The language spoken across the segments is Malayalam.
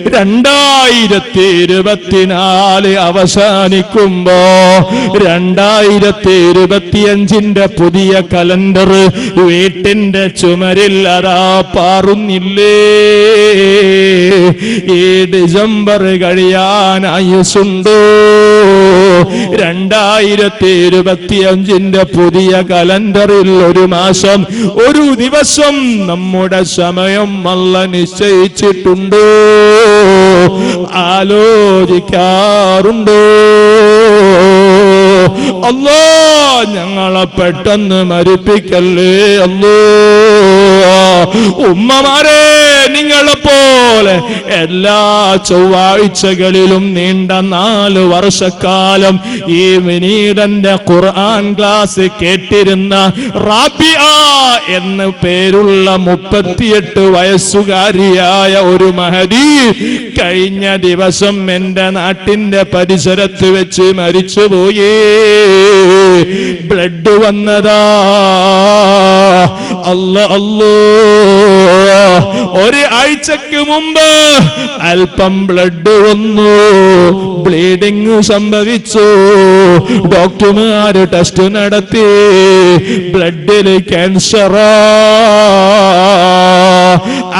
2024 അവസാനിക്കുമ്പോ 2025 പുതിയ കലണ്ടർ വീട്ടിന്റെ ചുമരിൽ അതാ പാറുന്നില്ലേ? ഈ ഡിസംബർ കഴിയാൻ ആയുസുണ്ടോ? 2025 പുതിയ കലണ്ടറിൽ ഒരു മാസം, ഒരു ദിവസം നമ്മുടെ സമയം അല്ലാഹു നിശ്ചയിച്ചിട്ടുണ്ടോ? ആലോചിക്കാറുണ്ടോ? അല്ലാ, ഞങ്ങളെ പെട്ടെന്ന് മരിപ്പിക്കല്ലേ അല്ലാ. ഉമ്മമാരെ, നിങ്ങളെ പോലെ എല്ലാ ചൊവ്വാഴ്ചകളിലും നീണ്ട 4 വർഷക്കാലം ഈ വിനീതന്റെ ഖുർആൻ ക്ലാസ് കേട്ടിരുന്ന റാബിയ എന്ന് പേരുള്ള 38 വയസ്സുകാരിയായ ഒരു മഹദി കഴിഞ്ഞ ദിവസം എന്റെ നാട്ടിന്റെ പരിസരത്ത് വെച്ച് മരിച്ചുപോയി. ബ്ലഡ് വന്നതാ. അല്ലാ, ഒരാഴ്ചക്ക് മുമ്പ് അല്പം ബ്ലഡ് വന്നു, ബ്ലീഡിങ് സംഭവിച്ചു. ഡോക്ടർമാര് ടെസ്റ്റ് നടത്തി, ബ്ലഡില് ക്യാൻസറാ.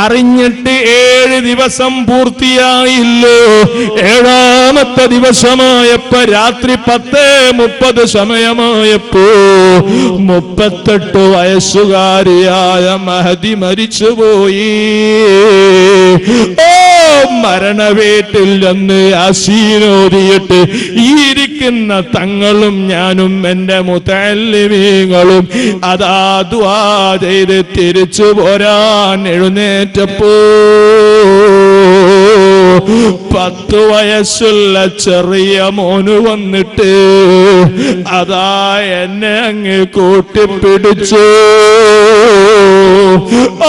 അറിഞ്ഞിട്ട് 7 ദിവസം പൂർത്തിയായില്ലോ. 7ാമത്തെ ദിവസമായപ്പോ രാത്രി 10:30 സമയമായപ്പോ 38 വയസ്സുകാരിയായ മഹദി മരിച്ചുപോയി. മരണവീട്ടിൽ നിന്ന് യാസീനോദിയിട്ട് ഈ ഇരിക്കുന്ന തങ്ങളും ഞാനും എന്റെ മുതഅല്ലിമീങ്ങളും അതാ ദുആ ചെയ്ത് തിരിച്ചു പോരാൻ എഴുന്നേറ്റപ്പോ 10 വയസ്സുള്ള ചെറിയ മോന് വന്നിട്ട് അതാ എന്നെ അങ്ങ് കൂട്ടിപ്പിടിച്ചു.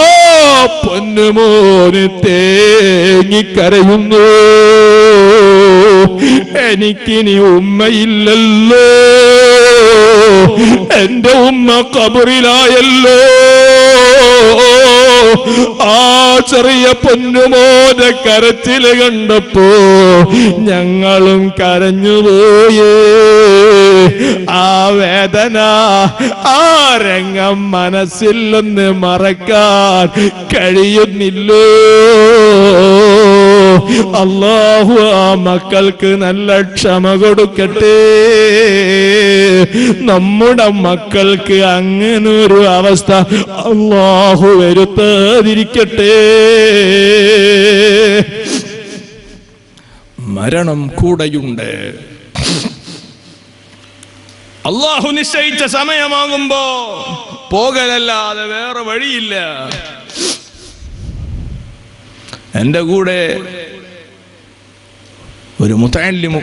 ഓ പൊന്നുമോന് തേങ്ങിക്കരയുന്നു. എനിക്കിനി ഉമ്മയില്ലല്ലോ, എന്റെ ഉമ്മ ഖബറിലായല്ലോ. ആ ചെറിയ പൊന്നുമോനെ കരച്ചില് കണ്ടപ്പോ ഞങ്ങളും കരഞ്ഞുപോയേ. ആ വേദന, ആ രംഗം മനസ്സിൽ നിന്ന് മറക്കാൻ കഴിയുന്നില്ലോ. അല്ലാഹു ആ മക്കൾക്ക് നല്ല ക്ഷമ കൊടുക്കട്ടെ. നമ്മുടെ മക്കൾക്ക് അങ്ങനൊരു അവസ്ഥ അല്ലാഹു വരുത്താതിരിക്കട്ടെ. മരണം കൂടെയുണ്ട്. അല്ലാഹു നിശ്ചയിച്ച സമയമാകുമ്പോ പോകലല്ലാതെ വേറെ വഴിയില്ല. എന്റെ കൂടെ ഒരു മുതഅല്ലിം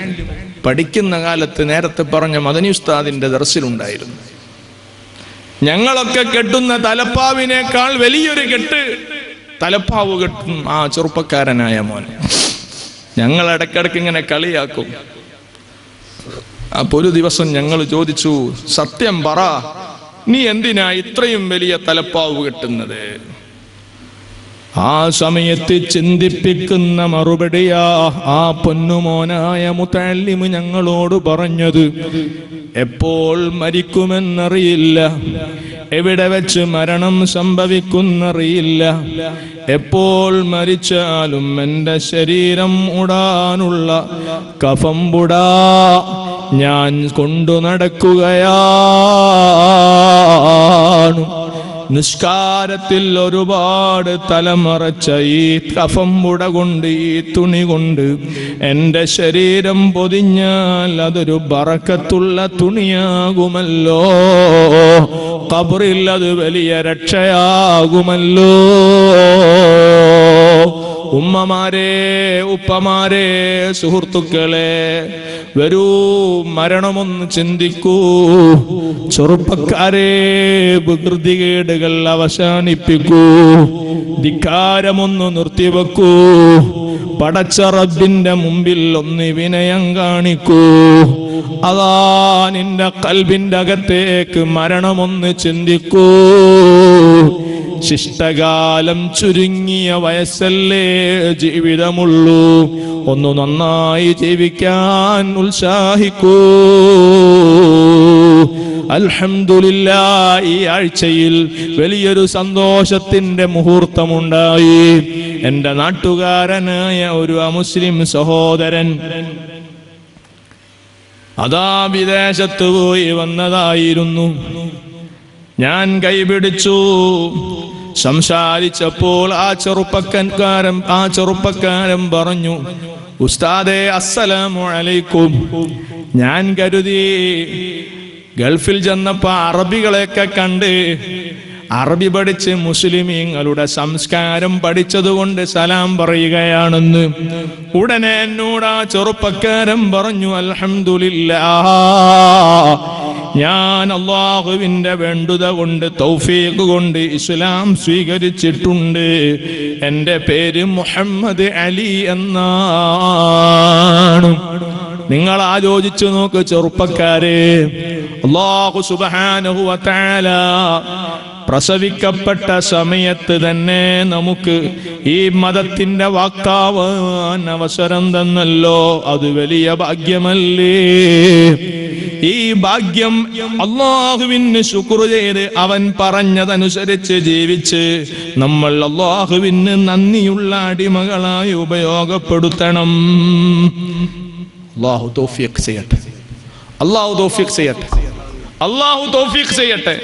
പഠിക്കുന്ന കാലത്ത് നേരത്തെ പറഞ്ഞ മദനി ഉസ്താദിന്റെ ദർസിലുണ്ടായിരുന്നു. ഞങ്ങളൊക്കെ കെട്ടുന്ന തലപ്പാവിനേക്കാൾ വലിയൊരു കെട്ട് തലപ്പാവ് കെട്ടും ആ ചെറുപ്പക്കാരനായ മോൻ. ഞങ്ങൾ ഇടയ്ക്കിടയ്ക്ക് ഇങ്ങനെ കളിയാക്കും. അപ്പൊ ഒരു ദിവസം ഞങ്ങൾ ചോദിച്ചു, സത്യം പറ, നീ എന്തിനാ ഇത്രയും വലിയ തലപ്പാവ് കെട്ടുന്നത്? ആ സമയത്ത് ചിന്തിപ്പിക്കുന്ന മറുപടിയാ ആ പൊന്നുമോനായ മുതഅല്ലിം ഞങ്ങളോട് പറഞ്ഞത്. എപ്പോൾ മരിക്കുമെന്നറിയില്ല, എവിടെ വെച്ച് മരണം സംഭവിക്കുന്നറിയില്ല. എപ്പോൾ മരിച്ചാലും എൻ്റെ ശരീരം ഉടാനുള്ള കഫംബുടാ ഞാൻ കൊണ്ടു നടക്കുകയാണ്. നിസ്കാരത്തിൽ ഒരുപാട് തലമറച്ച ഈ കഫംബുട കൊണ്ട്, ഈ തുണി കൊണ്ട് എൻ്റെ ശരീരം പൊതിഞ്ഞാൽ അതൊരു ബറക്കത്തുള്ള തുണിയാകുമല്ലോ. ഖബറിൽ അത് വലിയ രക്ഷയാകുമല്ലോ. ഉമ്മമാരെ, ഉപ്പമാരെ, സുഹൃത്തുക്കളെ, വരൂ, മരണമൊന്ന് ചിന്തിക്കൂ. ചെറുപ്പക്കാരെ, വികൃതികേടുകൾ അവസാനിപ്പിക്കൂ. ധിക്കാരമൊന്ന് നിർത്തിവെക്കൂ. പടച്ച റബ്ബിന്റെ മുമ്പിൽ ഒന്ന് വിനയം കാണിക്കൂ. അതാ നിന്റെ ഖൽബിന്റെ അകത്തേക്ക് മരണമൊന്ന് ചിന്തിക്കൂ. ശിഷ്ടകാലം ചുരുങ്ങിയ വയസ്സല്ലേ ജീവിതമുള്ളൂ. ഒന്ന് നന്നായി ജീവിക്കാൻ ഉത്സാഹിക്കൂ. അൽഹംദുലില്ലാഹ്, ഈ ആഴ്ചയിൽ വലിയൊരു സന്തോഷത്തിന്റെ മുഹൂർത്തമുണ്ടായി. എൻ്റെ നാട്ടുകാരനായ ഒരു അമുസ്ലിം സഹോദരൻ അതാ വിദേശത്ത് പോയി വന്നതായിരുന്നു. ഞാൻ കൈപിടിച്ചു. സംസാരിച്ചപ്പോൾ ആ ചെറുപ്പക്കാരൻ പറഞ്ഞു, ഉസ്താദേ അസ്സലാമു അലൈക്കും. ഞാൻ കരുതി ഗൾഫിൽ ചെന്നപ്പോ അറബികളെയൊക്കെ കണ്ട് അറബി പഠിച്ച് മുസ്ലിമീങ്ങളുടെ സംസ്കാരം പഠിച്ചതുകൊണ്ട് സലാം പറയുകയാണെന്ന്. ഉടനെ എന്നോട് ആ ചെറുപ്പക്കാരൻ പറഞ്ഞു, അൽഹംദുലില്ലാഹ്, ഞാൻ അല്ലാഹുവിന്റെ വേണ്ടുത കൊണ്ട് തൗഫീഖ് കൊണ്ട് ഇസ്ലാം സ്വീകരിച്ചിട്ടുണ്ട്. എൻ്റെ പേര് മുഹമ്മദ് അലി എന്നാണ്. നിങ്ങൾ ആലോചിച്ചു നോക്ക് ചെറുപ്പക്കാരെ, അല്ലാഹു സുബ്ഹാനഹു വ തആല പ്രസവിക്കപ്പെട്ട സമയത്ത് തന്നെ നമുക്ക് ഈ മതത്തിന്റെ വാക്കാവാൻ അവസരം തന്നല്ലോ. അത് വലിയ ഭാഗ്യമല്ലേ? ഈ ഭാഗ്യം അല്ലാഹുവിന് ശുക്ർ ചെയ്ത് അവൻ പറഞ്ഞതനുസരിച്ച് ജീവിച്ച് നമ്മൾ അല്ലാഹുവിന് നന്ദിയുള്ള അടിമകളായി ഉപയോഗപ്പെടുത്തണം. അല്ലാഹു തൗഫീഖ് ചെയ്യട്ടെ. അല്ലാഹു തൗഫീഖ് ചെയ്യട്ടെ. അല്ലാഹു തൗഫീഖ് ചെയ്യട്ടെ.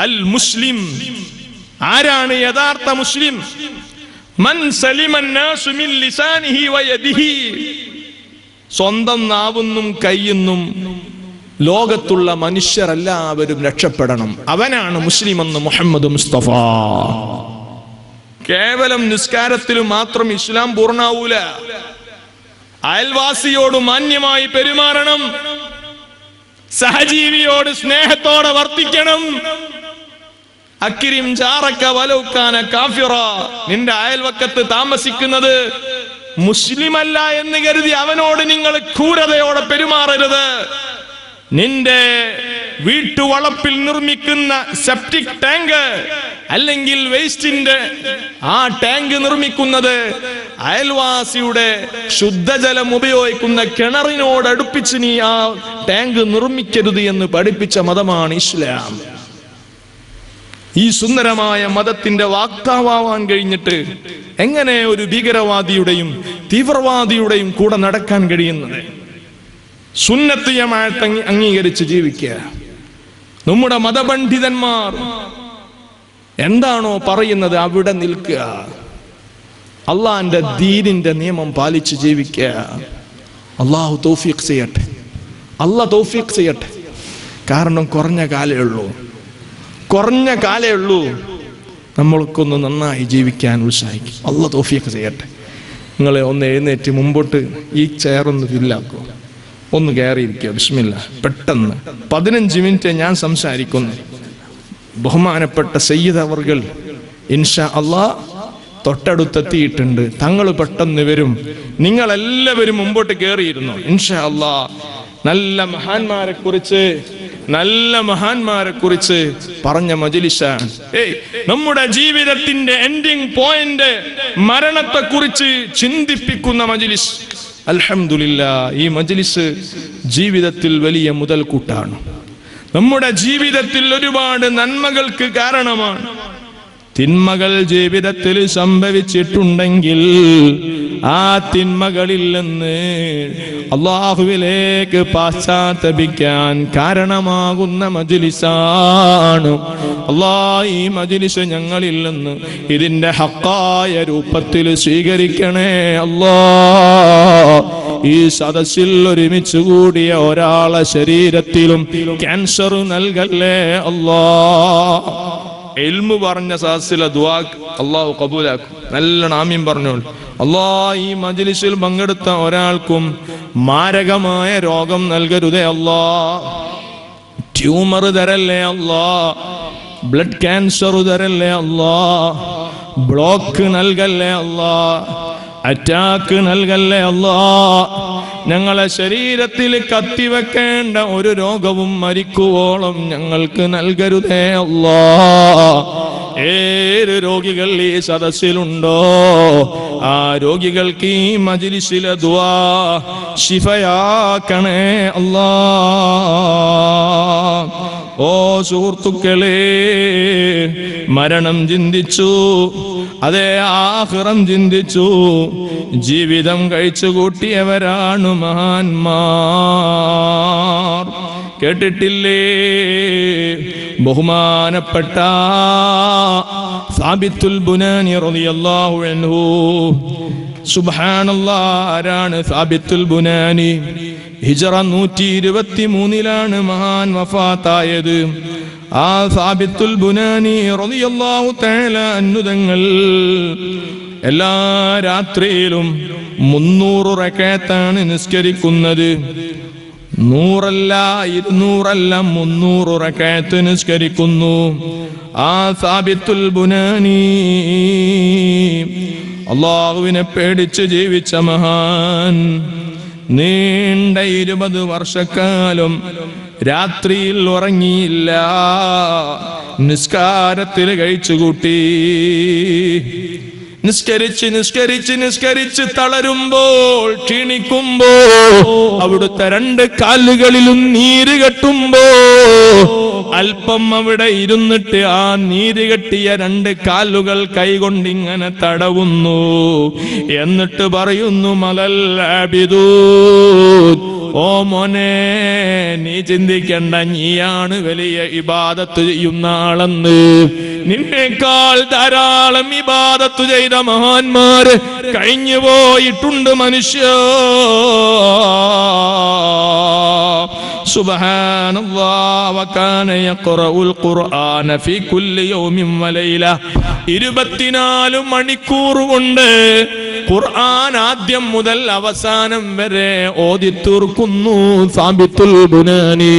അൽ മുസ്ലിം, ആരാണ് യഥാർത്ഥ മുസ്ലിം? മൻ സലിമൻ നാസു മിൻ ലിസാനിഹി വയദിഹി, സ്വന്തം നാവുന്നും കയ്യുന്നും ലോകത്തുള്ള മനുഷ്യരെല്ലാവരും രക്ഷപ്പെടണം. അവനാണ് മുസ്ലിം എന്ന് മുഹമ്മദ് മുസ്തഫ. കേവലം നിസ്കാരത്തിൽ മാത്രം ഇസ്ലാം പൂർണ്ണാവൂല. അയൽവാസിയോട് മാന്യമായി പെരുമാറണം. സഹജീവിയോട് സ്നേഹത്തോടെ വർത്തിക്കണം. അക്കിരിം ജാറക വലൗകാന കാഫിറ, നിന്റെ അയൽവക്കത്ത് താമസിക്കുന്നത് മുസ്ലിമല്ല എന്ന് കരുതി അവനോട് നിങ്ങൾ ക്രൂരതയോടെ പെരുമാറരുത്. നിന്റെ വീട്ടുവളപ്പിൽ നിർമ്മിക്കുന്ന സെപ്റ്റിക് ടാങ്ക് അല്ലെങ്കിൽ വേസ്റ്റിന്റെ ആ ടാങ്ക് നിർമ്മിക്കുന്നത് അയൽവാസിയുടെ ശുദ്ധജലം ഉപയോഗിക്കുന്ന കിണറിനോട് അടുപ്പിച്ച് നീ ആ ടാങ്ക് നിർമ്മിക്കരുത് എന്ന് പഠിപ്പിച്ച മതമാണ് ഇസ്ലാം. ഈ സുന്ദരമായ മതത്തിന്റെ വാക്താവാൻ കഴിഞ്ഞിട്ട് എങ്ങനെ ഒരു ഭീകരവാദിയുടെയും തീവ്രവാദിയുടെയും കൂടെ നടക്കാൻ കഴിയുന്നത്? സുന്നത്ത് ജമാഅത്ത് അംഗീകരിച്ച് ജീവിക്കുക. നമ്മുടെ മതപണ്ഡിതന്മാർ എന്താണോ പറയുന്നത് അവിടെ നിൽക്കുക. അള്ളാഹിന്റെ ദീനിന്റെ നിയമം പാലിച്ച് ജീവിക്കുക. അള്ളാഹു തൗഫീഖ് ചെയ്യട്ടെ. അള്ളാഹ് തൗഫീഖ് ചെയ്യട്ടെ. കാരണം കുറഞ്ഞ കാലേ ഉള്ളൂ നമ്മൾക്കൊന്ന് നന്നായി ജീവിക്കാൻ ഉത്സാഹിക്കും. അള്ളാഹ് തൗഫീഖ് ചെയ്യട്ടെ. നിങ്ങളെ ഒന്ന് എഴുന്നേറ്റ് മുമ്പോട്ട് ഈ ചെയറൊന്ന് ഫില്ലാക്കുക. ഒന്ന് കയറിയിരിക്കുക. ബിസ്മില്ല. പെട്ടെന്ന് 15 മിനിറ്റ് ഞാൻ സംസാരിക്കുന്നു. ബഹുമാനപ്പെട്ട സയ്യിദ് അവർകൾ ഇൻഷാ അല്ലാഹ് തൊട്ടടുത്തെത്തിയിട്ടുണ്ട്. തങ്ങൾ പെട്ടെന്ന് വരും. നിങ്ങളെല്ലാവരും മുമ്പോട്ട് കയറിയിരുന്നു. ഇൻഷാ അല്ലാഹ് നല്ല മഹാന്മാരെ കുറിച്ച് പറഞ്ഞ മജ്ലിസാണ്. നമ്മുടെ ജീവിതത്തിന്റെ എൻഡിങ് പോയിന്റ് മരണത്തെ കുറിച്ച് ചിന്തിപ്പിക്കുന്ന മജ്ലിസ്. അൽഹംദുലില്ലാഹ്, ഈ മജ്ലിസ് ജീവിതത്തിൽ വലിയ മുതൽക്കൂട്ടാണ്. നമ്മുടെ ജീവിതത്തിൽ ഒരുപാട് നന്മകൾക്ക് കാരണമാണ്. തിന്മകൾ ജീവിതത്തിൽ സംഭവിച്ചിട്ടുണ്ടെങ്കിൽ ആ തിന്മകളിൽ നിന്ന് അല്ലാഹുവിലേക്ക് പാശ്ചാത്തപിക്കാൻ കാരണമാകുന്ന മജ്ലിസാണ്. അല്ലാഹ് ഈ മജ്ലിസ് ഞങ്ങളിൽ നിന്ന് ഇതിന്റെ ഹക്കായ രൂപത്തിൽ സ്വീകരിക്കണേ അല്ലാഹ്. ഈ സദസ്സിൽ ഒരുമിച്ച് കൂടിയ ഒരാളെ ശരീരത്തിലും ക്യാൻസർ നൽകല്ലേ അല്ലാഹ്. ഇൽമു പറഞ്ഞ സദസ്സിലെ ദുആ അല്ലാഹു ഖബൂലാക്കും. നല്ല ആമീൻ പറഞ്ഞോളൂ. അല്ലാഹ് ഈ മജ്ലിസിൽ പങ്കെടുത്ത ഒരാൾക്കും മാരകമായ രോഗം നൽകരുതേ അല്ലാഹ്. ട്യൂമർ തരല്ലേ അല്ലാഹ്. ബ്ലഡ് ക്യാൻസർ തരല്ലേ അല്ലാഹ്. ബ്ലോക്ക് നൽകല്ലേ അല്ലാഹ്. അറ്റാക്ക് നൽകല്ലേ അല്ലാ. ഞങ്ങളെ ശരീരത്തിൽ കത്തിവെക്കേണ്ട ഒരു രോഗവും മരിക്കുവോളം ഞങ്ങൾക്ക് നൽകരുതേ അല്ലാ. ഏത് രോഗികൾ ഈ സദസ്സിലുണ്ടോ ആ രോഗികൾക്ക് ഈ മജ്ലിസിലെ ദുആ ശിഫയാക്കണേ അല്ലാ. ഓ സുഹൃത്തുക്കളെ, മരണം ചിന്തിച്ചു, അതേ ആഖിറം ചിന്തിച്ചു, ജീവിതം കഴിച്ചു കൂട്ടിയവരാണ് മഹാന്മാർ. കേട്ടിട്ടില്ലേ ബഹുമാനപ്പെട്ട സാബിത്തുൽ ബുനാനി റളിയല്ലാഹു അൻഹു? സുബ്ഹാനല്ലാഹ്, ആരാണ് സാബിത്തുൽ ബുനാനി? ഹിജ്റ 123 മഹാൻ വഫാത്തായത്. ആ സാബിത്തുൽ ബുനാനി റളിയല്ലാഹു തആല അൻഹു തങ്ങൾ എല്ലാ രാത്രിയിലും 300 റക്അത്താണ് നിസ്കരിക്കുന്നത്. 100 അല്ല 200 അല്ല 300 റക്അത്ത് നിസ്കരിക്കുന്നു. ആ സാബിത്തുൽ ബുനാനി അല്ലാഹുവിനെ പേടിച്ച് ജീവിച്ച മഹാൻ. നീണ്ട 20 വർഷക്കാലം രാത്രിയിൽ ഉറങ്ങിയില്ല, നിസ്കാരത്തിൽ കഴിച്ചുകൂട്ടി. നിസ്കരിച്ച് നിസ്കരിച്ച് നിസ്കരിച്ച് തളരുമ്പോൾ, ക്ഷീണിക്കുമ്പോൾ, അവിടുത്തെ 2 കാലുകളിലും നീര് കെട്ടുമ്പോ അല്പം അവിടെ ഇരുന്നിട്ട് ആ നീര് കെട്ടിയ 2 കാലുകൾ കൈകൊണ്ടിങ്ങനെ തടവുന്നു. എന്നിട്ട് പറയുന്നു, മലൽ അബിദൂ, ഓ മോനെ, നീ ചിന്തിക്കണ്ട, നീയാണ് വലിയ ഇബാദത്ത് ചെയ്യുന്ന ആളെന്ന്. നിന്നേക്കാൾ ധാരാളം ഇബാദത്ത് ചെയ്ത മഹാന്മാര് കഴിഞ്ഞു പോയിട്ടുണ്ട് മനുഷ്യ. സുബ്ഹാനല്ലാഹ്, വകാന യഖറഉൽ ഖുർആന ഫീ കുല്ലി യൗമിൻ വലൈല. 24 മണിക്കൂർ കൊണ്ട് ഖുർആൻ ആദ്യം മുതൽ അവസാനം വരെ ഓതി തീർക്കുന്നു സാബിത്തുൽ ബുനാനി.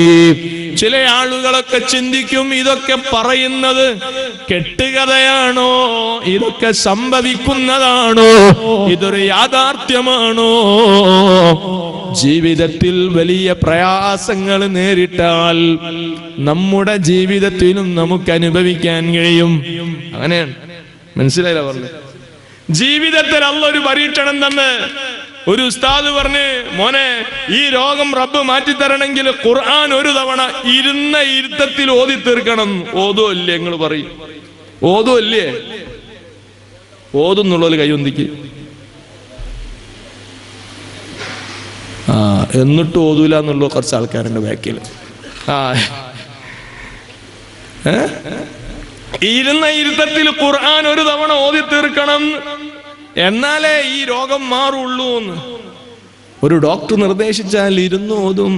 ചില ആളുകളൊക്കെ ചിന്തിക്കും, ഇതൊക്കെ പറയുന്നത് കെട്ടുകഥയാണോ, ഇതൊക്കെ സംഭവിക്കുന്നതാണോ, ഇതൊരു യാഥാർത്ഥ്യമാണോ? ജീവിതത്തിൽ വലിയ പ്രയാസങ്ങൾ നേരിട്ടാൽ നമ്മുടെ ജീവിതത്തിലും നമുക്ക് അനുഭവിക്കാൻ കഴിയും. അങ്ങനെയാണ്, മനസ്സിലായില്ല പറഞ്ഞത്? ജീവിതത്തിൽ അല്ലാഹു ഒരു പരീക്ഷണം തന്ന് ഒരു ഉസ്താദ് പറഞ്ഞ്, മോനെ, ഈ രോഗം റബ്ബ് മാറ്റിത്തരണമെങ്കിൽ ഖുർആൻ ഒരു തവണ ഇരുന്ന ഇരുത്തത്തിൽ ഓതി തീർക്കണം. ഓതോ ഇല്ലേ? നിങ്ങൾ പറയും, ഓതോ ഇല്ലേ? ഓതുന്നുള്ളൊരു കൈയൊന്തിക്ക്. എന്നിട്ട് ഓതൂല എന്നുള്ള കുറച്ച് ആൾക്കാരുണ്ട് ബാക്കിൽ. ഇരുന്ന ഇരുത്തത്തിൽ ഖുർആൻ ഒരു തവണ ഓതി തീർക്കണം, എന്നാലേ ഈ രോഗം മാറുള്ളൂ എന്ന് ഒരു ഡോക്ടർ നിർദ്ദേശിച്ചാൽ ഇരുന്ന് ഓതും.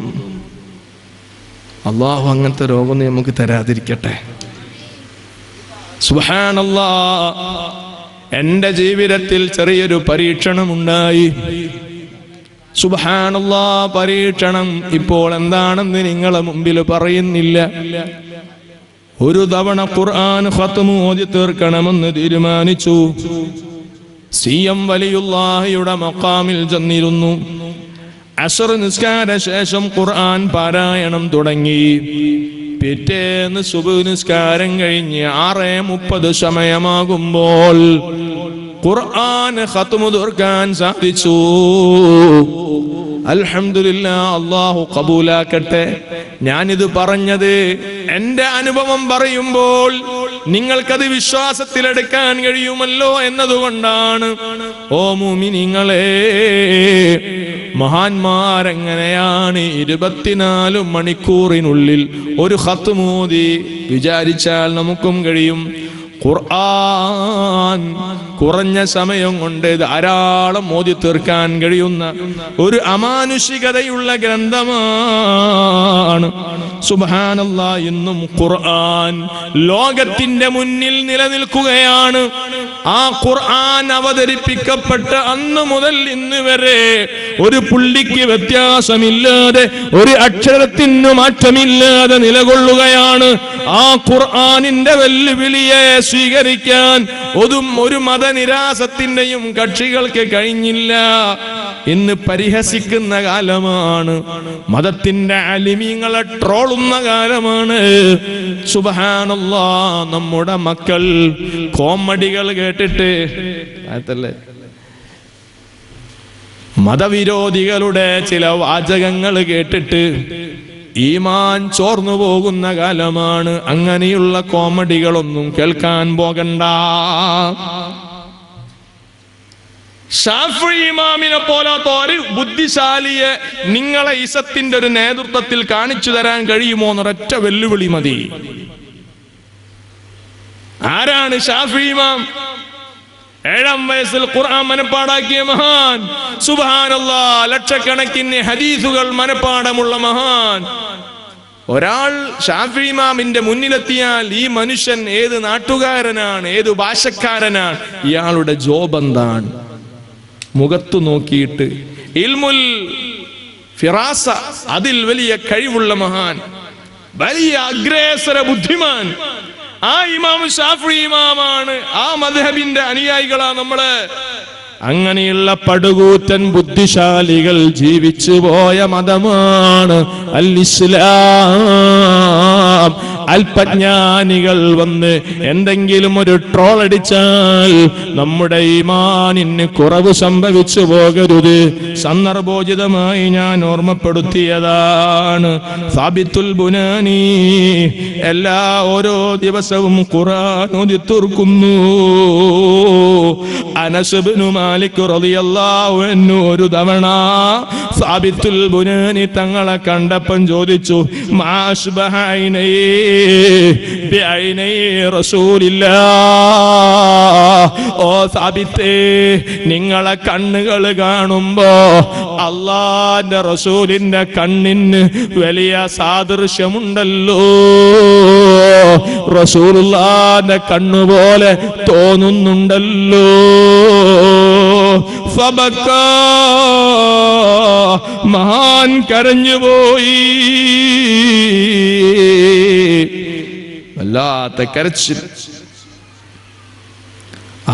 അല്ലാഹു അങ്ങനത്തെ രോഗം നമുക്ക് തരാതിരിക്കട്ടെ. സുബ്ഹാനല്ലാഹ്, എന്റെ ജീവിതത്തിൽ ചെറിയൊരു പരീക്ഷണം ഉണ്ടായി. സുബ്ഹാനല്ലാഹ്, പരീക്ഷണം ഇപ്പോൾ എന്താണെന്ന് നിങ്ങളെ മുമ്പിൽ പറയുന്നില്ല. ഒരു തവണ ഖുർആൻ ഖത്മ് ഓതി തീർക്കണമെന്ന് തീരുമാനിച്ചു. സിഎം വലിയുള്ളാഹിയുടെ മഖാമിൽ ചെന്നിരുന്നു. അസ്ർ നിസ്കാര ശേഷം ഖുർആൻ പാരായണം തുടങ്ങി. പിറ്റേന്ന് സുബ്ഹ് നിസ്കാരം കഴിഞ്ഞ് 6:30 സമയമാകുമ്പോൾ ഖുർആൻ ഖത്മ് തീർക്കാൻ സാധിച്ചു. അൽഹംദുലില്ലാഹ്, അല്ലാഹു ഖബൂലാക്കട്ടെ. ഞാനിത് പറഞ്ഞത് എന്റെ അനുഭവം പറയുമ്പോൾ നിങ്ങൾക്കത് വിശ്വാസത്തിലെടുക്കാൻ കഴിയുമല്ലോ എന്നതുകൊണ്ടാണ്. ഓ മുഅ്മിനീങ്ങളെ, മഹാന്മാരെങ്ങനെയാണ് 24 മണിക്കൂറിനുള്ളിൽ ഒരു ഖത്മ് ഓതി വിചാരിച്ചാൽ നമുക്കും കഴിയും. ഖുർആൻ കുറഞ്ഞ സമയം കൊണ്ട് ധാരാളം ഓതി തീർക്കാൻ കഴിയുന്ന ഒരു അമാനുഷികതയുള്ള ഗ്രന്ഥമാണ്. സുബ്ഹാനല്ലാഹ്, ഇന്നും ഖുർആൻ ലോകത്തിന്റെ മുന്നിൽ നിലനിൽക്കുകയാണ്. ആ ഖുർആൻ അവതരിപ്പിക്കപ്പെട്ട അന്ന് മുതൽ ഇന്ന് വരെ ഒരു പുള്ളിക്ക് വ്യത്യാസമില്ലാതെ, ഒരു അക്ഷരത്തിനു മാറ്റമില്ലാതെ നിലകൊള്ളുകയാണ്. ആ ഖുർആനിന്റെ വെല്ലുവിളിയെ സ്വീകരിക്കാൻ ഒരു മതനിരാസത്തിന്റെയും കക്ഷികൾക്ക് കഴിഞ്ഞില്ല. ഇന്ന് പരിഹസിക്കുന്ന കാലമാണ്, മതത്തിന്റെ അലിമീങ്ങളെ ട്രോളുന്ന കാലമാണ്. സുബ്ഹാനല്ലാഹ്, നമ്മുടെ മക്കൾ കോമഡികൾ കേട്ടിട്ട് മതവിരോധികളുടെ ചില വാചകങ്ങൾ കേട്ടിട്ട് ഈമാൻ ചോർന്നു പോകുന്ന കാലമാണ്. അങ്ങനെയുള്ള കോമഡികളൊന്നും കേൾക്കാൻ പോകണ്ട. ശാഫിഈ ഇമാമിനെ പോലത്തെ ഒരു ബുദ്ധിശാലിയെ നിങ്ങളെ ഇസത്തിന്റെ ഒരു നേതൃത്വത്തിൽ കാണിച്ചു തരാൻ കഴിയുമോ എന്നൊരൊറ്റ വെല്ലുവിളി മതി. ആരാണ് ശാഫിഈ ഇമാം? 7-ാം വയസ്സിൽ ഖുർആൻ മനപ്പാടാക്കിയ മഹാൻ. സുബ്ഹാനല്ലാഹ്, ലക്ഷക്കണക്കിന് ഹദീസുകൾ മനപ്പാടമുള്ള മഹാൻ. ഒരാൾ ശാഫിഈ ഇമാമിന്റെ മുന്നിലെത്തിയാൽ ഈ മനുഷ്യൻ ഏത് നാട്ടുകാരനാണ്, ഏത് ഭാഷക്കാരനാണ്, ഇയാളുടെ ജോബ് എന്താണ്, മുഖത്തു നോക്കിയിട്ട് ഇൽമുൽ ഫിറാസ, അതിൽ വലിയ കഴിവുള്ള മഹാൻ, വലിയ അഗ്രേസര ബുദ്ധിമാൻ. ആ ഇമാം ശാഫിഈ ഇമാമാണ്. ആ മദ്ഹബിന്റെ അനുയായികളാ നമ്മള്. അങ്ങനെയുള്ള പടുകൂറ്റൻ ബുദ്ധിശാലികൾ ജീവിച്ചു പോയ മതമാണ് അൽ ഇസ്ലാം. അല്പജ്ഞാനികൾ വന്ന് എന്തെങ്കിലും ഒരു ട്രോൾ അടിച്ചാൽ നമ്മുടെ ഈമാനിന് കുറവ് സംഭവിച്ചു പോകരുത്. സന്ദർഭോചിതമായി ഞാൻ ഓർമ്മപ്പെടുത്തിയതാണ്. സാബിത്തുൽ ബുനാനി ഓരോ ദിവസവും ഖുർആൻ ഓതി തീർക്കുന്നു. അനസ് ഇബ്നു മാലിക് റളിയല്ലാഹു അൻഹു ഒരു തവണ സാബിത്തുൽ ബുനാനി തങ്ങളെ കണ്ടപ്പം ചോദിച്ചു, മാ അശ്ബഹ ഐനൈ ബിഐനൈ റസൂലില്ലാഹ്. ഓ സാബിത്തേ, നിങ്ങളെ കണ്ണുകൾ കാണുമ്പോ അല്ലാഹുവിന്റെ റസൂലിന്റെ കണ്ണിന് വലിയ സാദൃശ്യമുണ്ടല്ലോ. റസൂലുള്ളാഹിന്റെ കണ്ണുപോലെ തോന്നുന്നുണ്ടല്ലോ. ഫബക്കാ, മഹാൻ കരഞ്ഞുപോയി. വല്ലാത്ത കരച്ചിൽ,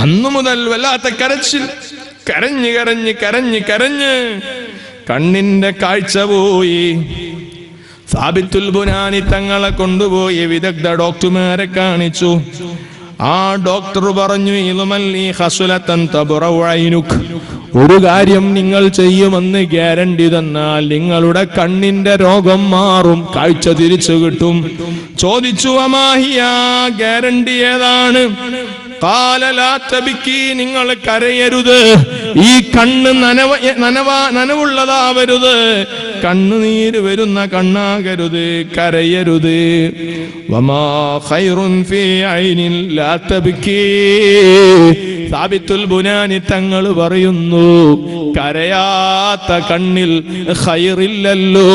അന്നു മുതൽ വല്ലാത്ത കരച്ചിൽ. കരഞ്ഞ് കരഞ്ഞ് കരഞ്ഞ് കരഞ്ഞ് കണ്ണിന്റെ കാഴ്ച പോയി. സാബിത്തുൽ ബുനാനി തങ്ങളെ കൊണ്ടുപോയി വിദഗ്ധ ഡോക്ടർമാരെ കാണിച്ചു. ആ ഡോക്ടർ പറഞ്ഞു, ഒരു കാര്യം നിങ്ങൾ ചെയ്യുമെന്ന് ഗ്യാരണ്ടി തന്നാൽ നിങ്ങളുടെ കണ്ണിന്റെ രോഗം മാറും, കാഴ്ച തിരിച്ചു കിട്ടും. ചോദിച്ചു, അമാഹിയ, ഗ്യാരണ്ടി ഏതാണ്? നിങ്ങൾ കരയരുത്, ഈ കണ്ണ് നനവുള്ളതാവരുത്, കണ്ണുനീര് വരുന്ന കണ്ണാകരുത്, കരയരുത്. വമാ ഖൈറുൻ ഫീ ഐനിൻ ലാ തബ്കീ. സാബിത്തുൽ ബുനാനി തങ്ങൾ പറയുന്നു, കരയാത്ത കണ്ണിൽ ഖൈറില്ലല്ലോ.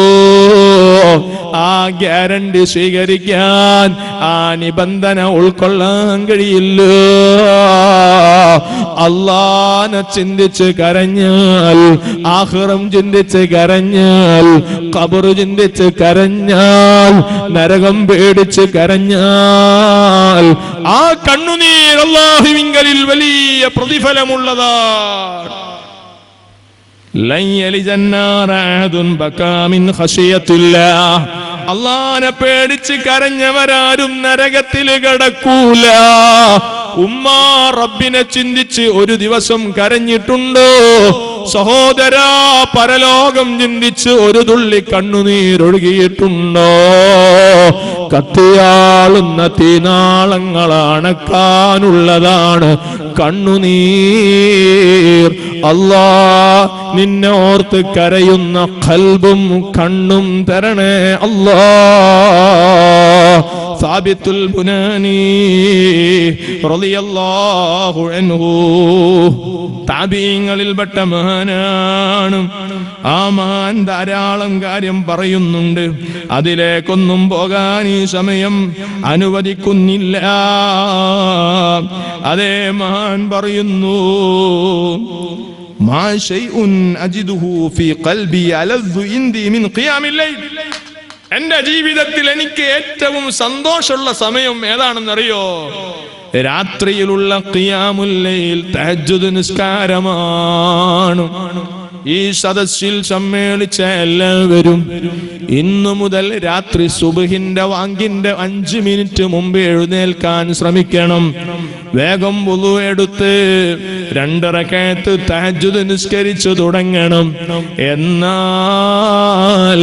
ആ ഗ്യാരണ്ടി സ്വീകരിക്കാൻ, ആ നിബന്ധന ഉൾക്കൊള്ളാൻ കഴിയില്ലോ. അല്ലാഹനെ ചിന്തിച്ച് കരഞ്ഞാൽ, ആഖിറം ചിന്തിച്ച് കരഞ്ഞാൽ, ഖബർ ചിന്തിച്ച് കരഞ്ഞാൽ, നരകം പേടിച്ച് കരഞ്ഞാൽ, ആ കണ്ണുനീർ അല്ലാഹുവിങ്കലിൽ വലിയ പ്രതിഫലമുള്ളതാണ്. ലൻ യലിജന്നാറ അഹദുൻ ബകാ മിൻ ഖശിയത്തില്ലാഹ്. അല്ലാഹനെ പേടിച്ച് കരഞ്ഞവരാരും നരകത്തിൽ കടക്കൂല. ഉമ്മാ റബ്ബിനെ ചിന്തിച്ച് ഒരു ദിവസം കരഞ്ഞിട്ടുണ്ടോ? സഹോദരാ, പരലോകം ചിന്തിച്ച് ഒരു തുള്ളി കണ്ണുനീരൊഴുകിയിട്ടുണ്ടോ? കത്തിയാളുന്ന തീനാളങ്ങൾ അണക്കാനുള്ളതാണ് കണ്ണുനീർ. അല്ലാ, നിന്നെ ഓർത്ത് കരയുന്ന ഖൽബും കണ്ണും തരണേ അല്ലാ. സാബിത്തുൽ ബുനാനി റളിയല്ലാഹു അൻഹു താബീങ്ങളിൽപ്പെട്ട മഹാനാണ്. ആ മഹാൻ ധാരാളം കാര്യം പറയുന്നുണ്ട്. അതിലേക്കൊന്നും പോകാൻ ഈ സമയം അനുവദിക്കുന്നില്ല. അതേ മഹാൻ പറയുന്നു, മാ ശൈഉൻ അജിദുഹു ഫീ ഖൽബി അലദ്ദു ഇൻദി മിൻ ഖിയാമിൽ ലൈൽ. എന്റെ ജീവിതത്തിൽ എനിക്ക് ഏറ്റവും സന്തോഷമുള്ള സമയം ഏതാണെന്നറിയോ? രാത്രിയിലുള്ള ഖിയാമുൽ ലൈൽ തഹജ്ജുദ് നിസ്കാരമാണ്. ഈ സദസ്സിൽ സമ്മേളിച്ച എല്ലാവരും ഇന്നു മുതൽ രാത്രി സുബ്ഹിന്റെ വാങ്കിന്റെ 5 മിനിറ്റ് മുമ്പ് എഴുന്നേൽക്കാൻ ശ്രമിക്കണം. വേഗം വുളു എടുത്ത് 2 റക്അത്ത് തഹജ്ജുദ് നിസ്കരിച്ചു തുടങ്ങണം. എന്നാൽ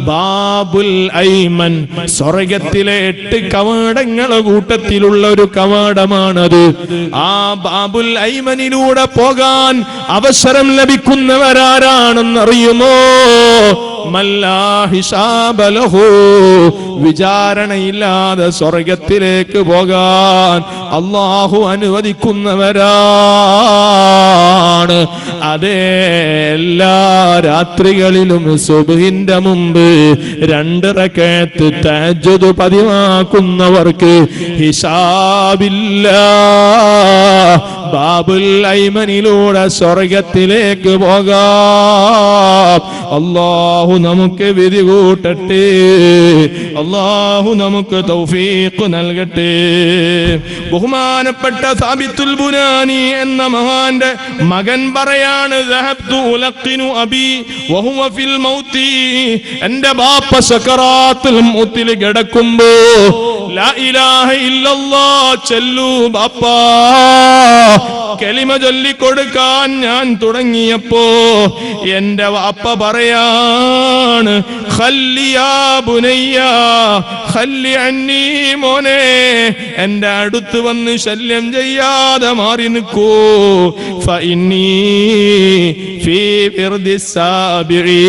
ബാബുൽ ഐമൻ, സ്വർഗത്തിലെ 8 കവാടങ്ങളെ കൂട്ടത്തിലുള്ള ഒരു കവാടമാണത്. ആ ബാബുൽ ഐമനിലൂടെ പോകാൻ അവസരം ലഭിക്കുന്നവരാരാണെന്നറിയുമോ? മല്ലാ ഹിസാബ ലഹു, വിചാരണയില്ലാതെ സ്വർഗത്തിലേക്ക് പോകാൻ അല്ലാഹു അനുവദിക്കുന്നവരാണ്. അതേ, എല്ലാ രാത്രികളിലും സുബ്ഹിന്റെ മുമ്പ് 2 റക്അത്ത് തഹജ്ജുദ് പതിവാക്കുന്നവർക്ക് ഹിസാബില്ല. ബാബുൽ ഐമനിലൂടെ സ്വർഗത്തിലേക്ക് പോകാം. അല്ലാഹു നമുക്ക് വിധി കൂട്ടട്ടെ. അല്ലാഹു നമുക്ക് തൗഫീഖ് നൽകട്ടെ. ബഹുമാനപ്പെട്ട സാബിത്തുൽ ബുനാനി എന്ന മഹാന്റെ മകൻ പറയാണ്, ദഹബ്തു ഉലഖിനു അബി വഹുവ ഫിൽ മൗതി, എന്റെ ബാപ്പ സക്കറാത്തുൽ മൗത്തിൽ കിടക്കുമ്പോ ലാ ഇലാഹ ഇല്ലല്ലാഹ് ചൊല്ലൂ ബാപ്പാ, കലിമ ചൊല്ലിക്കൊടുക്കാൻ ഞാൻ തുടങ്ങിയപ്പോ എന്റെ വാപ്പ പറയാണ്, ഖല്ലിയാ ബുനയ്യ ഖല്ലി അന്നീ, മോനെ എന്റെ അടുത്ത് വന്ന് ശല്യം ചെയ്യാതെ മാറി നിൽക്കൂ. ഫഇന്നീ ഫീ വിർദിസ് സാബിഈ,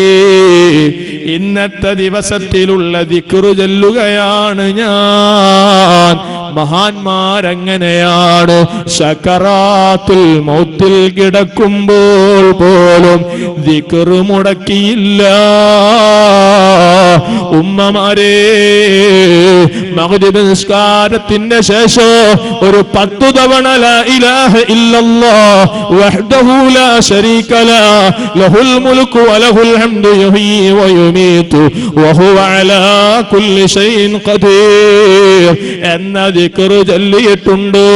ഇന്നത്തെ ദിവസത്തിലുള്ള ദിക്റ് ചൊല്ലുകയാണ് ഞാൻ. മഹാന്മാരങ്ങനെയാണ്, സക്കറാത്തുൽ മൗത്തിൽ കിടക്കുമ്പോൾ പോലും ദിക്റ് മുടക്കിയില്ല. ഉമ്മമാരെ, മഗ്രിബ് നിസ്കാരത്തിന്റെ ശേഷം ഒരു 10 തവണ ലാ ഇലാഹ ഇല്ലല്ലാഹ് വഹ്ദഹു ലാ ശരീക ലഹു ലഹുൽ മുൽക്കു വലഹുൽ ഹംദു യുഹ്യി വയുമീതു വഹുവ അലാ കുല്ലി ഷൈഇൻ ഖദീർ എന്ന ദിക്റ് ചൊല്ലിയിട്ടുണ്ടോ?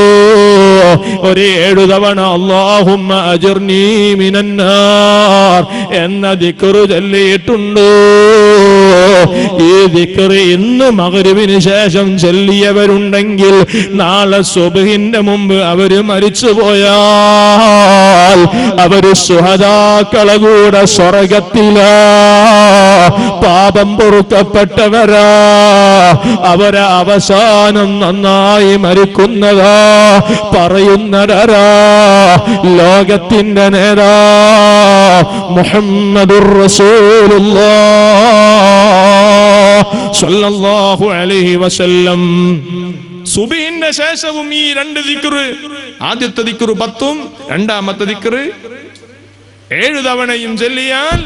ഒരു 7 തവണ അല്ലാഹുമ്മ അജിർനി മിനന്നാർ എന്ന ദിക്റ് ചൊല്ലിയിട്ടുണ്ടോ? ഈ ദിക്റ് ഇന്ന് മഗ്രിബിന് ശേഷം ചൊല്ലിയവരുണ്ടെങ്കിൽ നാളെ സുബ്ഹിന്റെ മുമ്പ് അവര് മരിച്ചുപോയാൽ അവര് ശുഹദാക്കളെ കൂടെ സ്വർഗത്തിലാ, പാപം പൊറുക്കപ്പെട്ടവരാ, അവരെ അവസാനം നന്നായി മരിക്കുന്നതാ. പറയുന്നവരാ ലോകത്തിന്റെ നേതാ മുഹമ്മദുർ റസൂലുള്ളാഹ് സ്വല്ലല്ലാഹു അലൈഹി വസല്ലം. സുബ്ഹിന്റെ ശേഷവും ഈ 2 ദിക്റ്, ആദ്യത്തെ ദിക്റ് 10ഉം രണ്ടാമത്തെ ദിക്റ് 7 തവണയും ചൊല്ലിയാൽ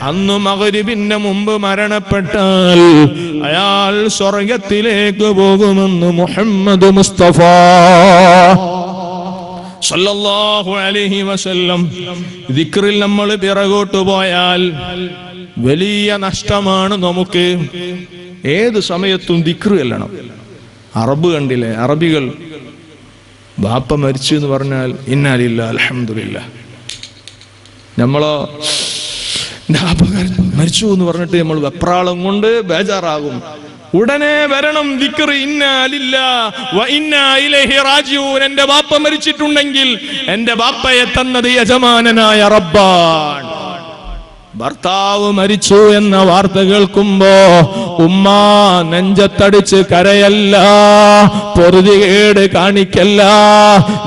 അന്ന് മഗ്രിബിന് മുമ്പ് മരണപ്പെട്ടാൽ അയാൾ സ്വർഗത്തിലേക്ക് പോകുമെന്ന് മുഹമ്മദ് മുസ്തഫ സല്ലല്ലാഹു അലൈഹി വസല്ലം. ദിക്റിൽ നമ്മൾ പിറകോട്ട് പോയാൽ വലിയ നഷ്ടമാണ് നമുക്ക്. ഏത് സമയത്തും ദിക്റ് ചൊല്ലണം. അറബ് കണ്ടില്ലേ, അറബികൾ ബാപ്പ മരിച്ചു എന്ന് പറഞ്ഞാൽ ഇന്നാ ലില്ലാഹി അൽഹംദുലില്ലാഹ്. നമ്മളോ മരിച്ചു എന്ന് പറഞ്ഞിട്ട് നമ്മൾ വെപ്രാളം കൊണ്ട് ബേജാറാകും. ഉടനെ വരണം ദിക്ർ, ഇന്നാ ലില്ലാഹി വ ഇന്നാ ഇലൈഹി റാജിഊൻ. എന്റെ ബാപ്പ മരിച്ചിട്ടുണ്ടെങ്കിൽ എന്റെ ബാപ്പയെ തന്നത് യജമാനനായ റബ്ബാണ്. ഭർത്താവ് മരിച്ചു എന്ന വാർത്ത കേൾക്കുമ്പോ ഉമ്മ നെഞ്ചത്തടിച്ച് കരയല്ല, പൊറുതികേട് കാണിക്കല്ല,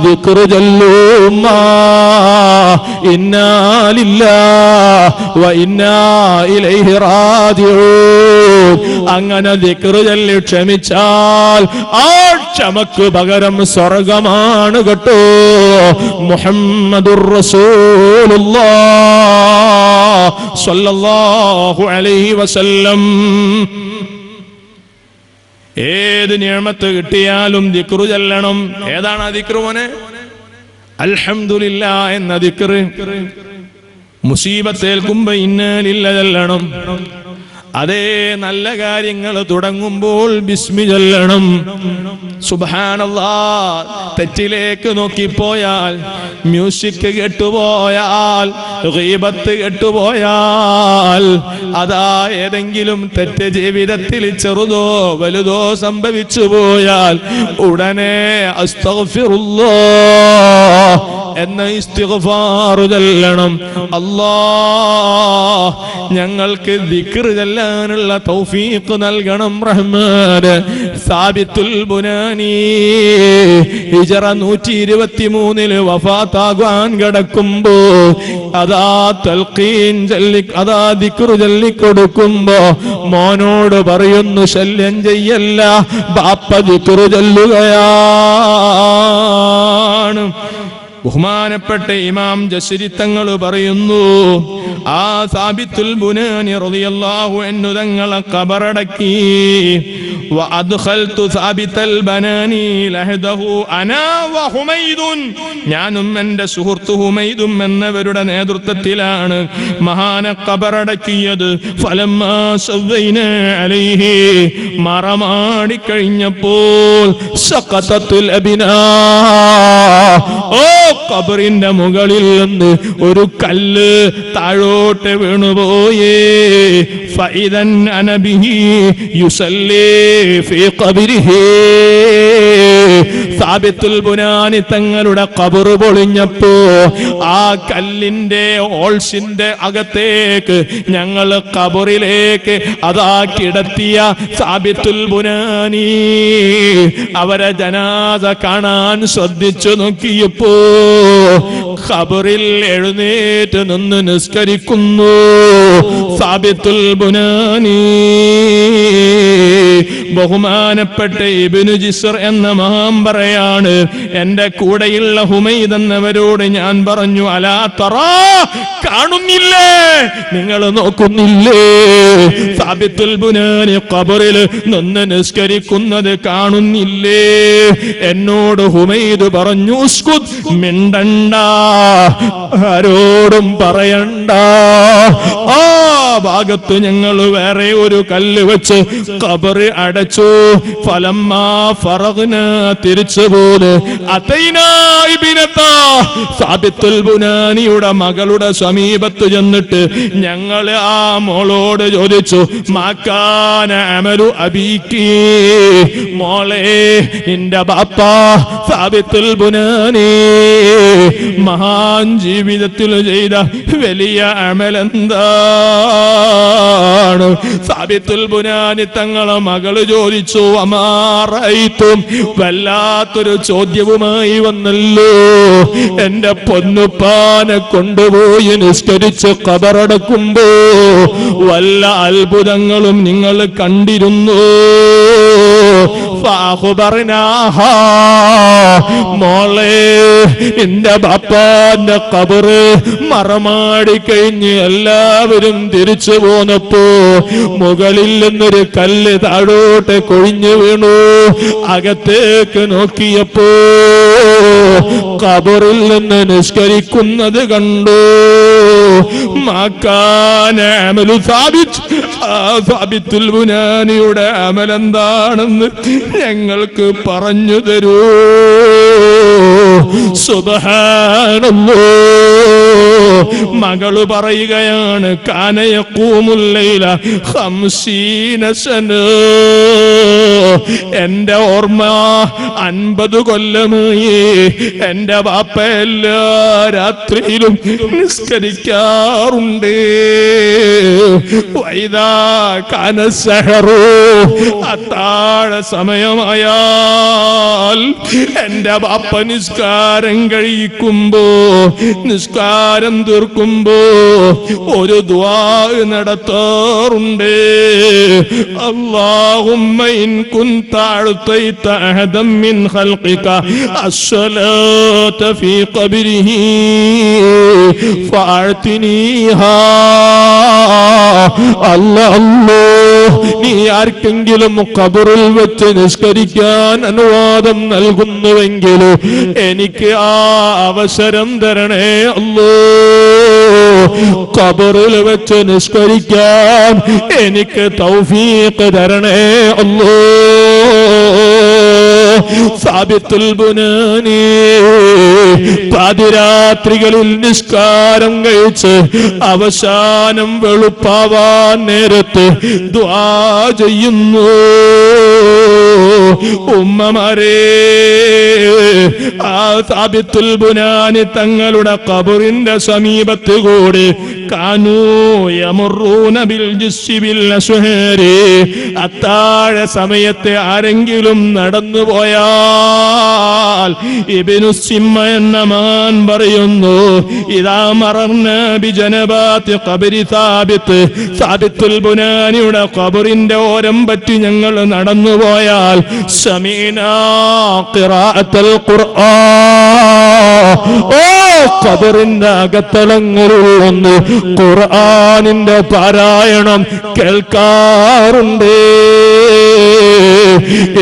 ദിക്റ് ചൊല്ലൂ ഉമ്മ. ഇന്നാ ലില്ലാഹി വ ഇന്നാ ഇലൈഹി റാജിഊൻ. അങ്ങനെ ദിക്റ് ചൊല്ലി ക്ഷമിച്ചാൽ ആ ക്ഷമക്ക് പകരം സ്വർഗമാണ് കേട്ടോ. മുഹമ്മദുർ റസൂലുള്ളാഹ് സ്വല്ലല്ലാഹു അലൈഹി വസല്ലം. ഏത് നിഅമത്ത് കിട്ടിയാലും ദിക്റ് ചൊല്ലണം. ഏതാണ് ആ ദിക്റ് മോനെ? അൽഹംദുലില്ലാഹ് എന്ന ദിക്റ്. മുസീബത്ത് ഏൽക്കുമ്പോ ഇന്നാ ലില്ലാഹി ചൊല്ലണം. അതേ നല്ല കാര്യങ്ങൾ തുടങ്ങുമ്പോൾ ബിസ്മി ചൊല്ലണം. സുബ്ഹാനല്ലാഹ്. തെറ്റിലേക്ക് നോക്കിപ്പോയാൽ, മ്യൂസിക് കേട്ടുപോയാൽ, ഗീബത്ത് കേട്ടുപോയാൽ, അതാ ഏതെങ്കിലും തെറ്റ് ജീവിതത്തിൽ ചെറുതോ വലുതോ സംഭവിച്ചു പോയാൽ ഉടനെ അസ്തഗ്ഫിറുല്ലാഹ് എന്ന ഇസ്തിഗ്ഫാർ ചൊല്ലണം. അല്ലാഹ് ഞങ്ങൾക്ക് ദിക്ർ ചൊല്ലാനുള്ള തൗഫീഖ് നൽകണം റഹ്മാനെ. സാബിത്തുൽ ബുനാനി ഹിജ്റ 123 വഫാത്താകാൻ കിടക്കുമ്പോ അതാ തൽഖീൻ ചൊല്ലി, അതാ ദിക്ർ ചൊല്ലിക്കൊടുക്കുമ്പോ മോനോട് പറയുന്നു, ശല്യം ചെയ്യല്ല, ബാപ്പ ദിക്ർ ചൊല്ലുകയാണ്. ബഹുമാനപ്പെട്ട ഇമാം ജസ്രി തങ്ങൾ പറയുന്നു, ആ സാബിത്തുൽ ബുനാനി റളിയല്ലാഹു അൻഹു തങ്ങളെ ഖബറടക്കി. വഅദ്ഖൽതു സാബിത്തൽ ബനാനി ലഹദഹു അനാ വഹുമൈദുൻ, ഞാനും എൻ്റെ സുഹൃത്ത് ഹുമൈദും എന്നവരുടെ നേതൃത്വത്തിലാണ് മഹാനെ ഖബറടക്കിയത്. ഫലമ്മാ സവൈനാ അലൈഹി, മറമാടി കഴിഞ്ഞപ്പോൾ സഖതത്തുൽ അബിനാ, ഓ ഖബറിന്റെ മുകളിൽ നിന്ന് ഒരു കല്ല് താഴോട്ട് വീണുപോയേ. ഫഇദൻ അന ബിഹി യുസല്ലി ഫീ ഖബരിഹി, സാബിത്തുൽ ബുനാനി തങ്ങളുടെ ഖബർ പൊളിഞ്ഞപ്പോ ആ കല്ലിന്റെ ഓൾസിന്റെ അകത്തേക്ക് ഞങ്ങൾ ഖബറിലേക്ക് അതാ കിടത്തിയ സാബിത്തുൽ ബുനാനി അവരെ ജനാസ കാണാൻ ശ്രദ്ധിച്ചു നോക്കിയപ്പോ ഖബറിൽ എഴുന്നേറ്റ് നിന്ന് നിസ്കരിക്കുന്നു സാബിത്തുൽ ബുനാനി. ബഹുമാനപ്പെട്ട ഇബ്നു ജിസ്ർ എന്ന മഹാൻ പറയാണ്, എന്റെ കൂടെയുള്ള ഹുമൈദ് എന്നവരോട് ഞാൻ പറഞ്ഞു, അലാ തറാ, കാണുന്നില്ലേ, നിങ്ങൾ നോക്കുന്നില്ലേ, സാബിത്തുൽ ബുനാനി ഖബറിൽ നിന്ന് നിസ്കരിക്കുന്നത് കാണുന്നില്ലേ? എന്നോട് ഹുമൈദ് പറഞ്ഞു, ഉസ്കുത്, മിണ്ടണ്ട, ആരോടും പറയണ്ട. ആ ഭാഗത്ത് ഞങ്ങൾ വേറെ ഒരു കല്ല് വെച്ച് ഖബർ അടച്ചു. ഫലമ്മാ ഫറഗ്നാ, തിരിച്ചുപോലെ അതൈനാ ഇബ്നതാ, സാബിത്തുൽ ബുനാനിയുടെ മകളുടെ സമീപത്ത് ചെന്നിട്ട് ഞങ്ങൾ ആ മോളോട് ചോദിച്ചു, മാകാന അമലു അബീക്കി, മോളെ നിന്റെ ബാപ്പ സാബിത്തുൽ ബുനാനി മഹാൻ ജീവിതത്തിൽ ചെയ്ത വലിയ അമലെന്താണ്? സാബിത്തുൽ ബുനാനി തങ്ങളെ മകള് ചോദിച്ചു, അമാറൈത്തും, വല്ലാത്തൊരു ചോദ്യവുമായി വന്നല്ലോ. എന്റെ പൊന്നുപ്പാനെ കൊണ്ടുപോയി നിസ്കരിച്ച് ഖബറടക്കുമ്പോ വല്ല അത്ഭുതങ്ങളും നിങ്ങൾ കണ്ടിരുന്നു? മോളെ, എന്റെ ബാപ്പാന്റെ ഖബറ് മറമാടി കഴിഞ്ഞ് എല്ലാവരും തിരിച്ചു പോന്നപ്പോ മുകളിൽ നിന്നൊരു കല്ല് താഴോട്ട് കൊഴിഞ്ഞു വീണു. അകത്തേക്ക് നോക്കിയപ്പോ ഖബറിൽ നിന്ന് നിസ്കരിക്കുന്നത് കണ്ടു. മാക്കാനമലു സാബിത്തുൽ ബുനാനിയുടെ അമലെന്താണെന്ന് ഞങ്ങൾക്ക് പറഞ്ഞു തരൂ. സുബ്ഹാനല്ലാഹ്. മകള് പറയുകയാണ്, കാന യഖൂമുൽ ലൈല 50 സന, എന്റെ ഓർമ്മ 50 കൊല്ലമായി എന്റെ ബാപ്പ എല്ലാ രാത്രിയിലും നിസ്കരിക്കാറുണ്ട്. വൈദാ കാന സഹറു, അത്താഴ സമയമായാൽ എന്റെ ബാപ്പ നിസ്കാരം കഴിക്കുമ്പോ, നിസ്കാരം തീർക്കുമ്പോ ഒരു ദുആ നടത്താറുണ്ട്. അല്ലാഹുമ്മ ഇൻ കുൻത അഅതൈത അഹദൻ മിൻ ഖൽഖിക അസ്സലാത ഫീ ഖബ്രിഹി ഫഅഅതിനിഹാ അല്ലാഹ് നീ ആർക്കെങ്കിലും ഖബറിൽ വെച്ച് നിസ്കരിക്കാൻ അനുവാദം നൽകുന്നുവെങ്കിൽ എനിക്ക് ആ അവസരം തരണേ അല്ലാഹ്. ഖബറിൽ വെച്ച് നിസ്കരിക്കാൻ എനിക്ക് തൗഫീഖ് തരണേ അല്ലാഹ്. സാബിത്തുൽ ബുനാനി പാതിരാത്രികളിൽ നിസ്കാരം കഴിച്ച് അവസാനം വെളുപ്പാവാൻ നേരത്ത് ദുആ ചെയ്യുന്നു. ഉമ്മമാരെ, ആ സാബിത്തുൽ ബുനാനി തങ്ങളുടെ ഖബറിന്റെ സമീപത്ത് കൂടി കാനൂ യമറൂന ബിൽ ജിസ്സി ബിൽ അസ്ഹാരി, അത്താഴ സമയത്തെ ആരെങ്കിലും നടന്നു പോയാൽ ഇബ്നു സിമ്മ എന്ന മഹാൻ പറയുന്നു, ഇദാ മറർന ബിജനബാതി ഖബരി സാബിത്ത്, സാബിത്തുൽ ബുനാനിയുടെ ഖബറിന്റെ ഓരം പറ്റി ഞങ്ങൾ നടന്നു പോയാൽ സമീനാ ഖിറാഅത്തുൽ ഖുർആൻ, ഓ ഖബറിന്റെ അകത്തളങ്ങളിൽ ഒന്ന് ഖുർആനിന്റെ പാരായണം കേൾക്കാറുണ്ട്.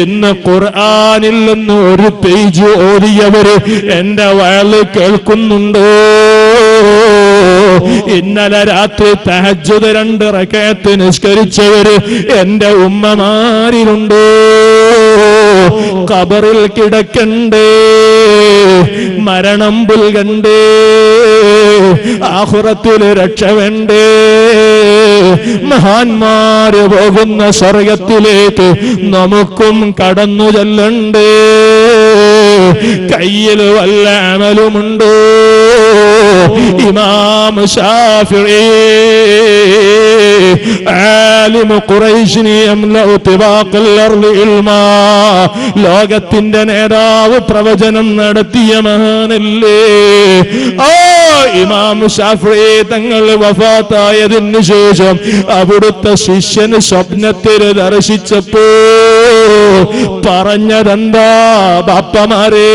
ഇന്ന് ഖുർആനിൽ നിന്ന് ഒരു പേജ് ഓതിയവര് എന്റെ വയല് കേൾക്കുന്നുണ്ടോ? ഇന്നലെ രാത്രി തഹജ്ജുദ് 2 റക്അത്ത് നിസ്കരിച്ചവര് എന്റെ ഉമ്മമാരിലുണ്ടോ? ഖബറിൽ കിടക്കണ്ടേ, മരണം പുൽകണ്ടേ, ആഖിറത്തില് രക്ഷ വേണ്ടേ, മഹാന്മാര് പോകുന്ന സ്വർഗത്തിലേക്ക് നമുക്കും കടന്നു ചെല്ലണ്ടേ. കയ്യിൽ വല്ല അമലുമുണ്ടോ? ഇമാം ശാഫിഈ ആലിമു ഖുറൈശിനി യംലഉ തിബാഖൽ അർളി ഇൽമാ, ലോകത്തിന്റെ നേതാവ് പ്രവചനം നടത്തിയ മഹാനല്ലേ. ആ ഇമാം ശാഫിഈ തങ്ങൾ വഫാത്തായതിനു ശേഷം അവിടുത്തെ ശിഷ്യന് സ്വപ്നത്തിൽ ദർശിച്ചപ്പോ പറഞ്ഞതെന്താ? ബാപ്പമാരെ,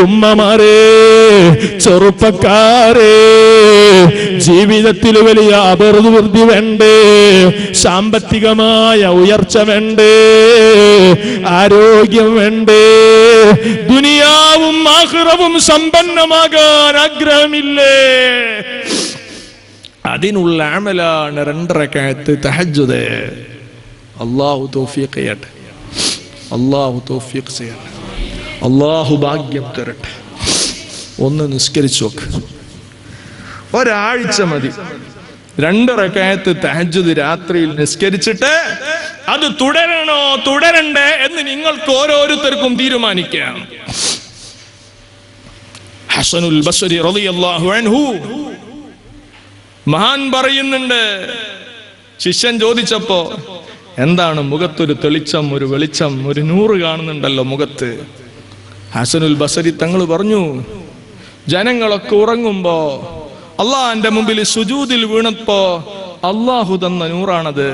ഉമ്മമാരെ, ചെറുപ്പക്കാരെ, ജീവിതത്തിൽ വലിയ അഭിവൃദ്ധി വേണ്ടേ, സാമ്പത്തികമായ ഉയർച്ച വേണ്ടേ, ആരോഗ്യം വേണ്ടേ, ദുനിയാവും ആഖിറവും സമ്പന്നമാകാൻ ആഗ്രഹമില്ലേ? അതിനുള്ള അമലാണ് 2 റക്അത്ത് തഹജ്ജുദ്. അല്ലാഹു തൗഫീഖ് ചെയ്യട്ടെ, അല്ലാഹു തൗഫീഖ് ചെയ്യട്ടെ, അല്ലാഹു ഭാഗ്യം തരട്ടെ. ഒന്ന് നിസ്കരിച്ചു നോക്ക്, ഒരാഴ്ച മതി. 2 റക്അത്ത് തഹജ്ജുദ് രാത്രിയിൽ നിസ്കരിച്ചിട്ട് അത് തുടരണോ തുടരണ്ടേ എന്ന് നിങ്ങൾക്ക് ഓരോരുത്തർക്കും തീരുമാനിക്കാം. ഹസനുൽ ബസ്രി റളിയല്ലാഹു അൻഹു മഹാൻ പറയുന്നുണ്ട്, ശിഷ്യൻ ചോദിച്ചപ്പോ എന്താണ് മുഖത്തൊരു തെളിച്ചം, ഒരു വെളിച്ചം, ഒരു നൂറ് കാണുന്നുണ്ടല്ലോ മുഖത്ത്? ഹസനുൽ ബസ്രി തങ്ങൾ പറഞ്ഞു, ജനങ്ങളൊക്കെ ഉറങ്ങുമ്പോ അള്ളാഹുവിന്റെ മുമ്പിൽ സുജൂദിൽ വീണപ്പോ അള്ളാഹു തന്ന നൂറാണത്.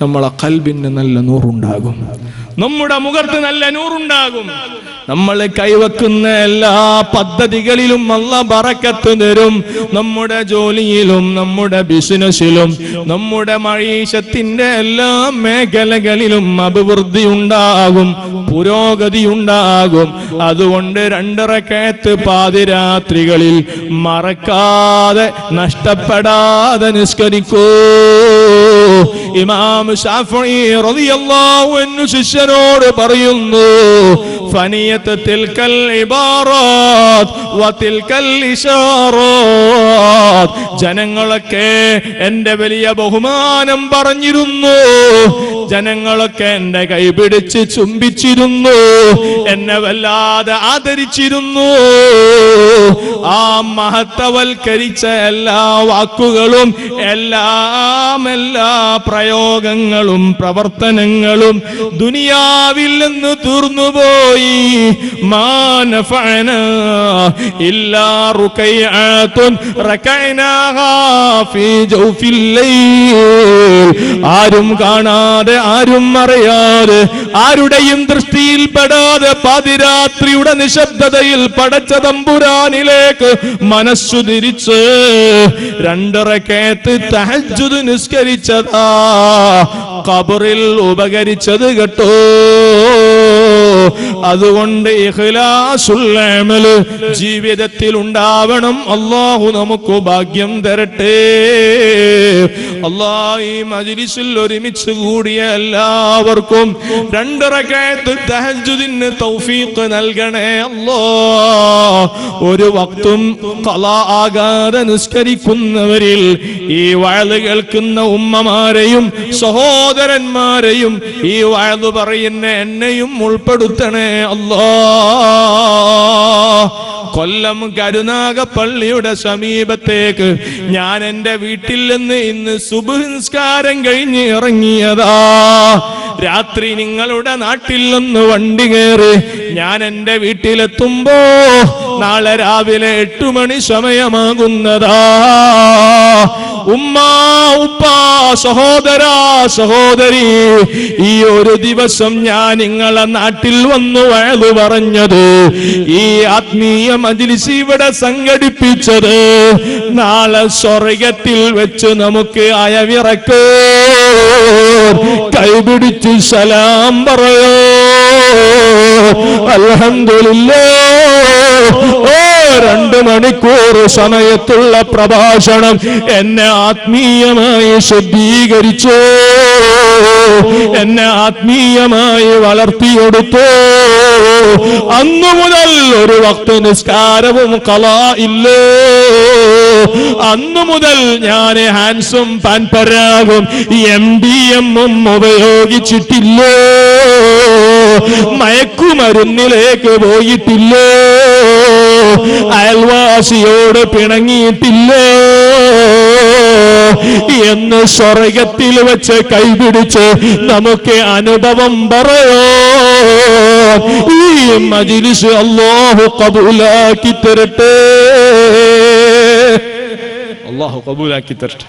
നമ്മളെ ഖൽബിന് നല്ല നൂറുണ്ടാകും, നമ്മുടെ മുഖത്ത് നല്ല നൂറുണ്ടാകും. നമ്മൾ കൈവക്കുന്ന എല്ലാ പദ്ധതികളിലും അല്ലാഹ് ബറക്കത്ത് തരും. നമ്മുടെ ജോലിയിലും നമ്മുടെ ബിസിനസ്സിലും നമ്മുടെ മഈശത്തിന്റെ എല്ലാ മേഖലകളിലും അഭിവൃദ്ധി ഉണ്ടാകും, പുരോഗതി ഉണ്ടാകും. അതുകൊണ്ട് 2 റക്അത്ത് പാതിരാത്രികളിൽ മറക്കാതെ നഷ്ടപ്പെടാതെ നിസ്കരിക്കൂ. ഇമാം ശാഫിഈ റളിയല്ലാഹു അൻഹു ശിഷ്യനോട് പറയുന്നു, ഫനിയത്ത് തിൽക്കൽ ഇബാറാത്ത് വതിൽക്കൽ ഇശാറാത്ത്. ജനങ്ങളൊക്കെ എന്റെ വലിയ ബഹുമാനം പറഞ്ഞിരുന്നു, ജനങ്ങളൊക്കെ എന്റെ കൈപിടിച്ച് ചുംബിച്ചിരുന്നു, എന്നെ വല്ലാതെ ആദരിച്ചിരുന്നു. ആ മഹത്വവൽക്കരിച്ച എല്ലാ വാക്കുകളും എല്ലാ പ്രയോഗങ്ങളും പ്രവർത്തനങ്ങളും ദുനിയാവിൽ നിന്ന് തീർന്നുപോയി. മാ നഫഅനാ ഇല്ലാ റുകൈഅത്തുൻ റകഅനാഹാ ഫീ ജൗഫിൽ ലൈൽ. ആരും കാണാതെ ആരും അറിയാതെ ആരുടെയും ദൃഷ്ടിയിൽപ്പെടാതെ പാതിരാത്രിയുടെ നിശബ്ദതയിൽ പടച്ച തമ്പുരാനിലേക്ക് മനസ്സു തിരിച്ച് 2 റക്അത്ത് തഹജ്ജുദ് നിസ്കരിച്ചതാ ഖബറിൽ ഉപകരിച്ചത് കേട്ടോ. അതുകൊണ്ട് ഇഖ്ലാസുൽ അമൽ ജീവിതത്തിൽ ഉണ്ടാവണം. അല്ലാഹു നമുക്ക് ഭാഗ്യം തരട്ടെ. അല്ലാഹ് ഈ മജ്ലിസിൽ ഒരുമിച്ച് കൂടിയ എല്ലാവർക്കും 2 റക്അത്ത് തഹജ്ജുദിന് തൗഫീഖ് നൽകണേ അല്ലാഹ്. ഒരു വക്തും ഖളാ ആകാതെ നിസ്കരിക്കുന്നവരിൽ ഈ വഅദ് കേൾക്കുന്ന ഉമ്മമാരെയും സഹോദരന്മാരെയും ഈ വഅദ് പറയുന്ന എന്നെയും ഉൾപ്പെടുത്തണേ അല്ലാഹ്. കൊല്ലം കരുനാഗപ്പള്ളിയുടെ സമീപത്തേക്ക് ഞാൻ എന്റെ വീട്ടിൽ നിന്ന് ഇന്ന് സുബ്ഹ് നിസ്കാരം കഴിഞ്ഞ് ഇറങ്ങിയതാ. രാത്രി നിങ്ങളുടെ നാട്ടിൽ നിന്ന് വണ്ടി കയറി ഞാൻ എന്റെ വീട്ടിലെത്തുമ്പോ നാളെ രാവിലെ 8 മണി സമയമാകുന്നതാ. ഉമ്മ, ഉപ്പ, സഹോദരാ, സഹോദരി, ഈ ഒരു ദിവസം ഞാൻ നിങ്ങളെ നാട്ടിൽ വന്നു വഅദ് പറഞ്ഞത്, ഈ ആത്മീയ മജ്ലിസ് ഇവിടെ സംഘടിപ്പിച്ചത് നാളെ സ്വർഗ്ഗത്തിൽ വെച്ച് നമുക്ക് അയവിറക്കോ കൈപിടിച്ച് സലാം പറയോ. അൽഹംദുലില്ലാഹ്. 2 മണിക്കൂർ സമയത്തുള്ള പ്രഭാഷണം എന്നെ ആത്മീയമായി ശുദ്ധീകരിച്ചു, എന്നെ ആത്മീയമായി വളർത്തിയെടുത്തു. അന്നു മുതൽ ഒരു വക്ത് നിസ്കാരവും ഖളാ ഇല്ലേ. അന്നു മുതൽ ഞാൻ ഹാൻസും പാൻപരാഗും MDM ഉപയോഗിച്ചിട്ടില്ലേ, മയക്കുമരുന്നിലേക്ക് പോയിട്ടില്ലേ, അയൽവാസിയോട് പിണങ്ങിയിട്ടില്ലേ എന്ന് സ്വർഗ്ഗത്തിൽ വെച്ച് കൈപിടിച്ച് നമുക്ക് അനുഭവം പറയോ. ഈ മജ്ലിസ് അല്ലാഹു ഖബൂലാക്കി തരട്ടെ. അല്ലാഹു ഖബൂലാക്കി തരട്ടെ.